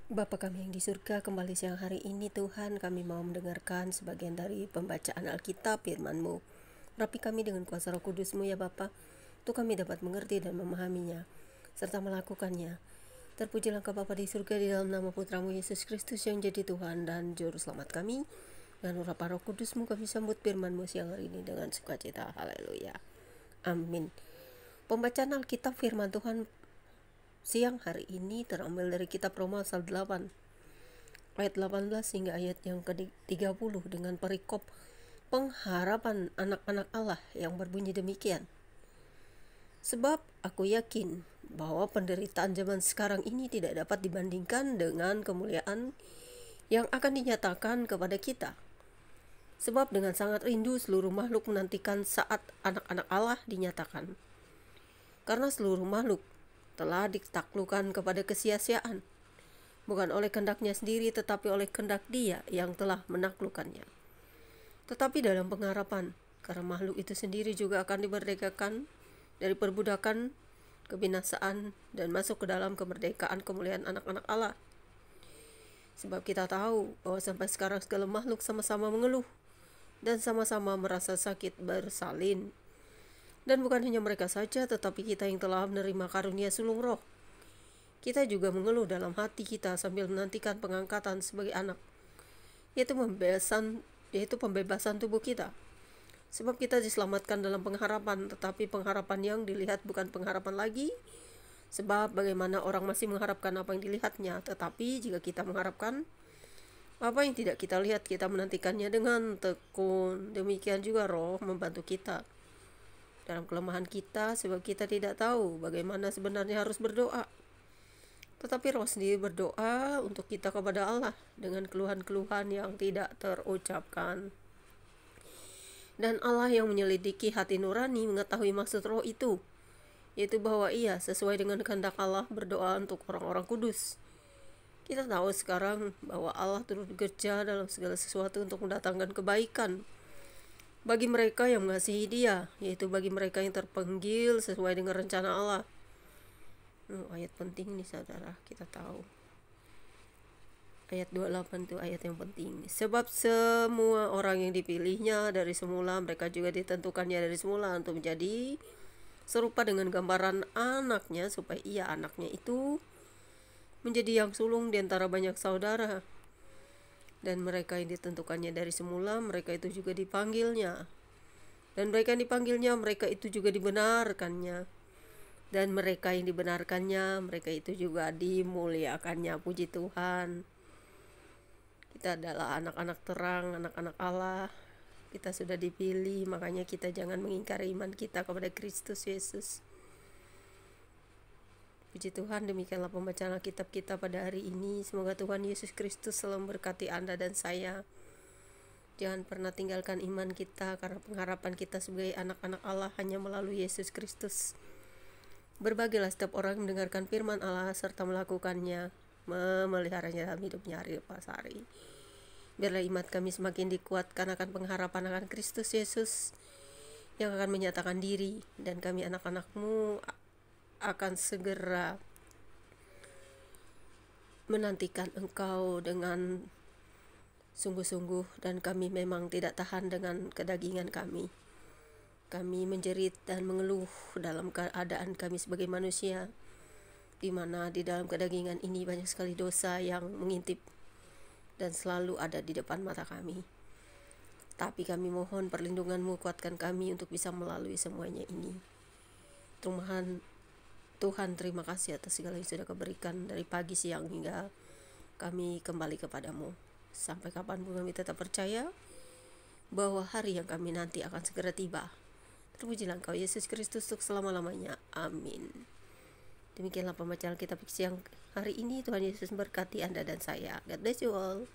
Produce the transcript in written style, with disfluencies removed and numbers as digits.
Bapa kami yang di surga, kembali siang hari ini Tuhan, kami mau mendengarkan sebagian dari pembacaan Alkitab firman-Mu. Rapi kami dengan kuasa Roh Kudus-Mu ya Bapa, untuk kami dapat mengerti dan memahaminya, serta melakukannya. Terpujilah Engkau Bapa di surga, di dalam nama Putra-Mu Yesus Kristus yang jadi Tuhan dan Juru Selamat kami. Dan urapan Roh Kudus-Mu kami sambut firman-Mu siang hari ini dengan sukacita. Haleluya. Amin. Pembacaan Alkitab firman Tuhan siang hari ini terambil dari kitab Roma pasal 8 ayat 18 hingga ayat yang ke-30 dengan perikop pengharapan anak-anak Allah yang berbunyi demikian. Sebab aku yakin bahwa penderitaan zaman sekarang ini tidak dapat dibandingkan dengan kemuliaan yang akan dinyatakan kepada kita. Sebab dengan sangat rindu seluruh makhluk menantikan saat anak-anak Allah dinyatakan. Karena seluruh makhluk telah ditaklukkan kepada kesia-siaan, bukan oleh kehendaknya sendiri, tetapi oleh kehendak Dia yang telah menaklukkannya. Tetapi dalam pengharapan, karena makhluk itu sendiri juga akan dimerdekakan dari perbudakan, kebinasaan, dan masuk ke dalam kemerdekaan kemuliaan anak-anak Allah. Sebab kita tahu bahwa sampai sekarang segala makhluk sama-sama mengeluh dan sama-sama merasa sakit bersalin. Dan bukan hanya mereka saja, tetapi kita yang telah menerima karunia sulung roh. Kita juga mengeluh dalam hati kita sambil menantikan pengangkatan sebagai anak, yaitu pembebasan tubuh kita. Sebab kita diselamatkan dalam pengharapan, tetapi pengharapan yang dilihat bukan pengharapan lagi. Sebab bagaimana orang masih mengharapkan apa yang dilihatnya, tetapi jika kita mengharapkan apa yang tidak kita lihat, kita menantikannya dengan tekun. Demikian juga roh membantu kita dalam kelemahan kita, sebab kita tidak tahu bagaimana sebenarnya harus berdoa. Tetapi roh sendiri berdoa untuk kita kepada Allah dengan keluhan-keluhan yang tidak terucapkan. Dan Allah yang menyelidiki hati nurani mengetahui maksud roh itu, yaitu bahwa ia sesuai dengan kehendak Allah berdoa untuk orang-orang kudus. Kita tahu sekarang bahwa Allah turut bekerja dalam segala sesuatu untuk mendatangkan kebaikan bagi mereka yang mengasihi Dia, yaitu bagi mereka yang terpanggil sesuai dengan rencana Allah. Ayat penting nih saudara, kita tahu. Ayat 28 itu ayat yang penting. Sebab semua orang yang dipilihnya dari semula, mereka juga ditentukannya dari semula untuk menjadi serupa dengan gambaran anaknya, supaya ia anaknya itu menjadi yang sulung di antara banyak saudara. Dan mereka yang ditentukannya dari semula, mereka itu juga dipanggilnya. Dan mereka yang dipanggilnya, mereka itu juga dibenarkannya. Dan mereka yang dibenarkannya, mereka itu juga dimuliakannya. Puji Tuhan. Kita adalah anak-anak terang, anak-anak Allah. Kita sudah dipilih, makanya kita jangan mengingkari iman kita kepada Kristus Yesus. Puji Tuhan, demikianlah pembacaan Alkitab kita pada hari ini. Semoga Tuhan Yesus Kristus selalu memberkati Anda dan saya. Jangan pernah tinggalkan iman kita, karena pengharapan kita sebagai anak-anak Allah hanya melalui Yesus Kristus. Berbahagialah setiap orang yang mendengarkan firman Allah serta melakukannya, memeliharanya dalam hidupnya hari lepas hari. Biarlah iman kami semakin dikuatkan akan pengharapan akan Kristus Yesus yang akan menyatakan diri, dan kami anak-anak-Mu akan segera menantikan Engkau dengan sungguh-sungguh, dan kami memang tidak tahan dengan kedagingan kami. Kami menjerit dan mengeluh dalam keadaan kami sebagai manusia, di mana di dalam kedagingan ini banyak sekali dosa yang mengintip dan selalu ada di depan mata kami. Tapi kami mohon perlindungan-Mu, kuatkan kami untuk bisa melalui semuanya ini. Tuhan, terima kasih atas segala yang sudah Kau berikan dari pagi, siang, hingga kami kembali kepadamu. Sampai kapanpun kami tetap percaya bahwa hari yang kami nanti akan segera tiba. Terpujilah Engkau Yesus Kristus untuk selama-lamanya. Amin. Demikianlah pembacaan Alkitab siang hari ini. Tuhan Yesus memberkati Anda dan saya. God bless you all.